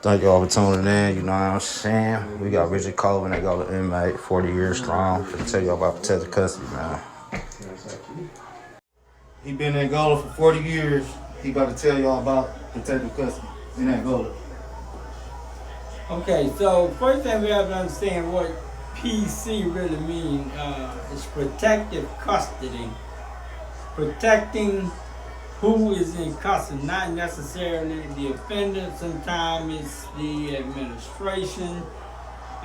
Thank y'all for tuning in, you know what I'm saying? We got Richard Coleman, Angola Inmate, 40 years strong. Finna tell y'all about protective custody, man. He been in Angola for 40 years. He about to tell y'all about protective custody in Angola. Okay, so first thing we have to understand what PC really means is protective custody. Protecting who is in custody, not necessarily the offender. Sometimes it's the administration.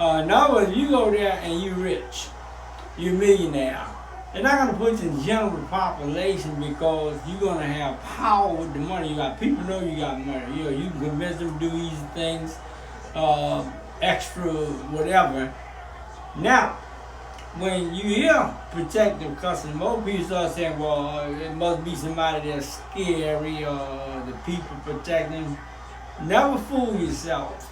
In other words, you go there and you're rich, you're a millionaire. They're not going to put you in the general population because you're going to have power with the money you got. People know you got money. You know, you can convince them to do easy things, extra whatever. Now, when you hear protective custody, most people start saying, well, it must be somebody that's scary or the people protecting. Never fool yourself.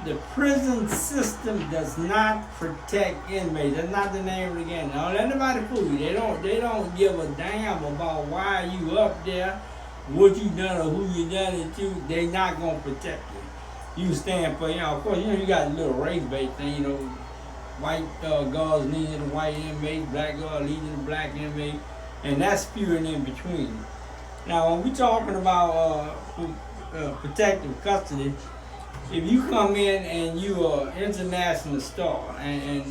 The prison system does not protect inmates. That's not the name of the game. Don't let anybody fool you. They don't give a damn about why you up there, what you done or who you done it to. They not gonna protect you. You stand for, of course, you got a little race-based thing, white guards leading the white inmate, black guards leading the black inmate, and that's spewing in between. Now, when we talking about protective custody, if you come in and you are an international star, and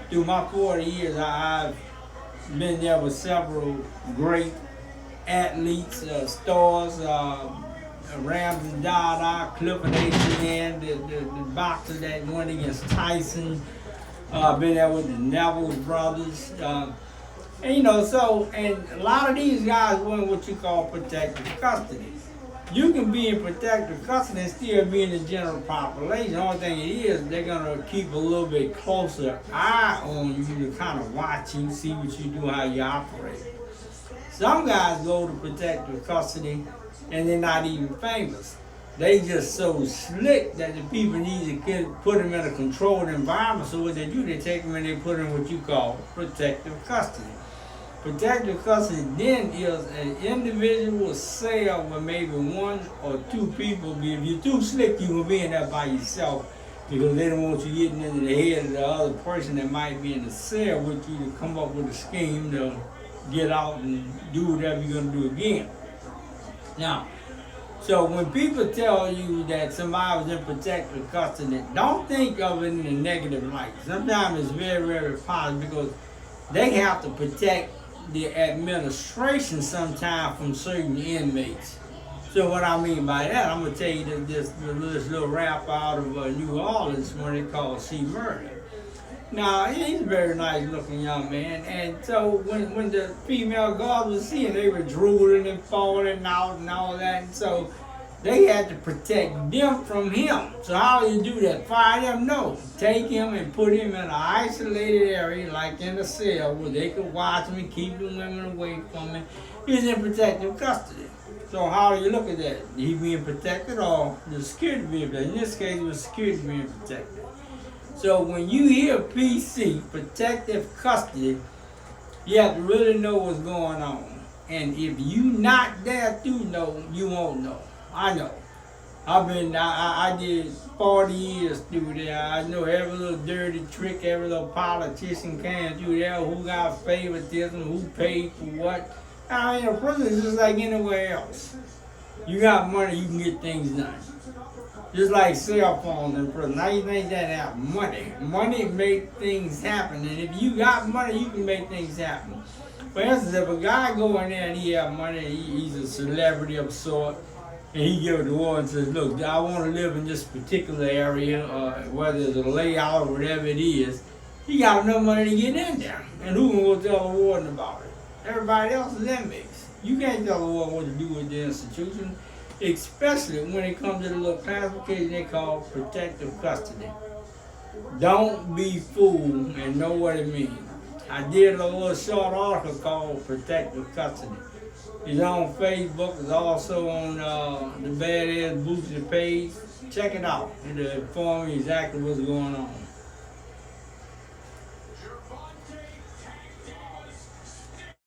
through my 40 years, I've been there with several great athletes, stars, Ramsey Dada, Clifford H.N., the boxer that went against Tyson. Been there with the Neville brothers. And a lot of these guys went what you call protective custody. You can be in protective custody and still be in the general population. The only thing it is, they're going to keep a little bit closer eye on you to kind of watch you, see what you do, how you operate. Some guys go to protective custody and they're not even famous. They just so slick that the people need to put them in a controlled environment. So what they do, they take them and they put them in what you call protective custody. Protective custody then is an individual cell with maybe one or two people. If you're too slick, you're going to be in there by yourself because they don't want you getting into the head of the other person that might be in the cell with you to come up with a scheme to get out and do whatever you're going to do again. Now, so when people tell you that somebody was in protective custody, don't think of it in a negative light. Sometimes it's very, very positive because they have to protect the administration sometimes from certain inmates. So what I mean by that, I'm going to tell you this little rap out of New Orleans when they called C. Murder. Now, he's a very nice looking young man, and so when the female guards were seeing, they were drooling and falling out and all that, and so they had to protect them from him. So how do you do that? Fire them? No. Take him and put him in an isolated area, like in a cell, where they could watch him and keep the women away from him. He's in protective custody. So how do you look at that? He being protected or the security being protected? In this case, it was security being protected. So when you hear PC, protective custody, you have to really know what's going on. And if you not there to know, you won't know. I know. I did 40 years through there. I know every little dirty trick, every little politician can do there, who got favoritism, who paid for what. I mean, a prison is just like anywhere else. You got money, you can get things done. Just like cell phones in prison. Now you think that out money. Money make things happen. And if you got money, you can make things happen. For instance, if a guy go in there and he have money, he's a celebrity of sort, and he give the award and says, look, I want to live in this particular area, whether it's a layout or whatever it is, he got enough money to get in there. And who can go tell the warden about it? Everybody else is inmates. You can't tell the warden what to do with the institution, especially when it comes to the little classification they call protective custody. Don't be fooled and know what it means. I did a little short article called Protective Custody. It's on Facebook. It's also on the Badass Boosie page. Check it out. It'll inform you exactly what's going on.